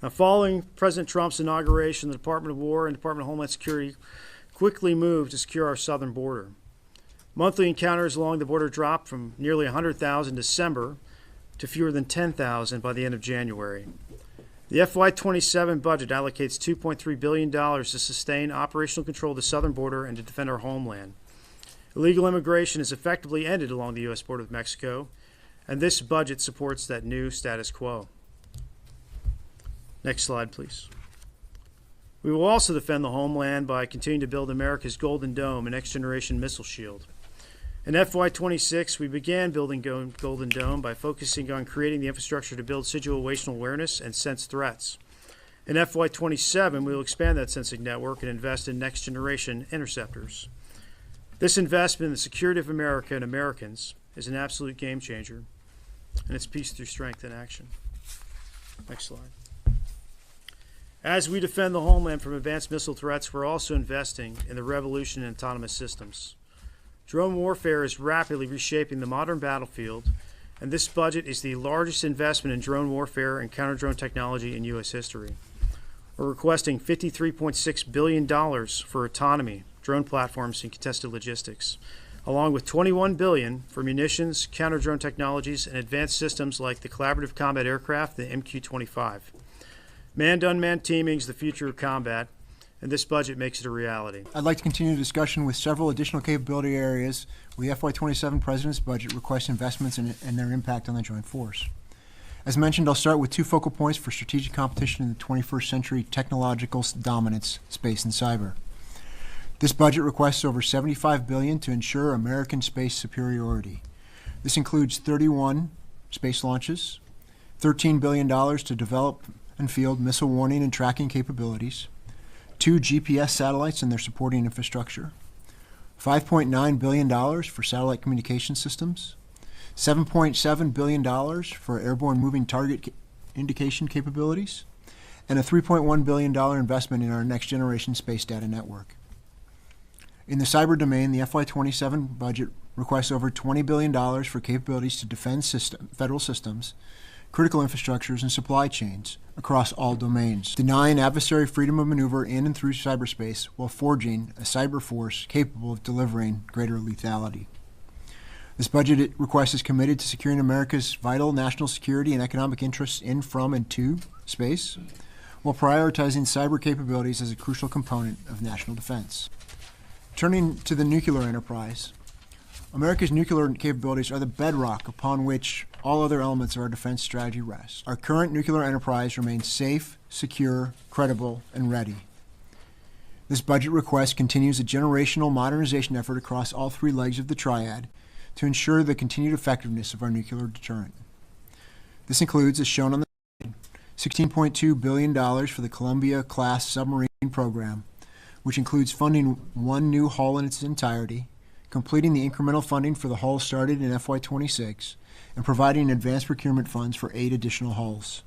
Now, following President Trump's inauguration, the Department of War and Department of Homeland Security quickly moved to secure our southern border. Monthly encounters along the border dropped from nearly 100,000 in December to fewer than 10,000 by the end of January. The FY27 budget allocates $2.3 billion to sustain operational control of the southern border and to defend our homeland. Illegal immigration is effectively ended along the U.S. border with Mexico, and this budget supports that new status quo. Next slide, please. We will also defend the homeland by continuing to build America's Golden Dome, a next-generation missile shield. In FY26, we began building Golden Dome by focusing on creating the infrastructure to build situational awareness and sense threats. In FY27, we will expand that sensing network and invest in next-generation interceptors. This investment in the security of America and Americans is an absolute game changer, and it's peace through strength in action. Next slide. As we defend the homeland from advanced missile threats, we're also investing in the revolution in autonomous systems. Drone warfare is rapidly reshaping the modern battlefield, and this budget is the largest investment in drone warfare and counter-drone technology in U.S. history. We're requesting $53.6 billion for autonomy, drone platforms, and contested logistics, along with $21 billion for munitions, counter-drone technologies, and advanced systems like the Collaborative Combat Aircraft, the MQ-25. Manned-unmanned teaming is the future of combat, and this budget makes it a reality. I'd like to continue the discussion with several additional capability areas where the FY27 President's budget requests investments and their impact on the joint force. As mentioned, I'll start with two focal points for strategic competition in the 21st century technological dominance, space and cyber. This budget requests over $75 billion to ensure American space superiority. This includes 31 space launches, $13 billion to develop and field missile warning and tracking capabilities, 2 GPS satellites and their supporting infrastructure, $5.9 billion for satellite communication systems, $7.7 billion for airborne moving target indication capabilities, and a $3.1 billion investment in our next-generation space data network. In the cyber domain, the FY27 budget requests over $20 billion for capabilities to defend federal systems, critical infrastructures, and supply chains across all domains, denying adversary freedom of maneuver in and through cyberspace while forging a cyber force capable of delivering greater lethality. This budget request is committed to securing America's vital national security and economic interests in, from, and to space, while prioritizing cyber capabilities as a crucial component of national defense. Turning to the nuclear enterprise, America's nuclear capabilities are the bedrock upon which all other elements of our defense strategy rest. Our current nuclear enterprise remains safe, secure, credible, and ready. This budget request continues a generational modernization effort across all three legs of the triad to ensure the continued effectiveness of our nuclear deterrent. This includes, as shown on the slide, $16.2 billion for the Columbia-class submarine program, which includes funding one new hull in its entirety, completing the incremental funding for the hull started in FY26, and providing advanced procurement funds for 8 additional hulls,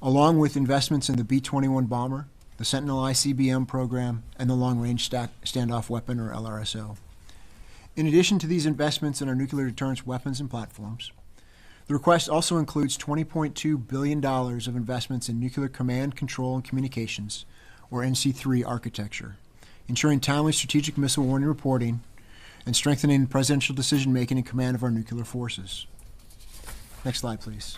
along with investments in the B-21 bomber, the Sentinel ICBM program, and the Long-Range Standoff Weapon, or LRSO. In addition to these investments in our nuclear deterrence weapons and platforms, the request also includes $20.2 billion of investments in nuclear command, control, and communications, or NC3 architecture, ensuring timely strategic missile warning reporting, and strengthening presidential decision-making and command of our nuclear forces. Next slide, please.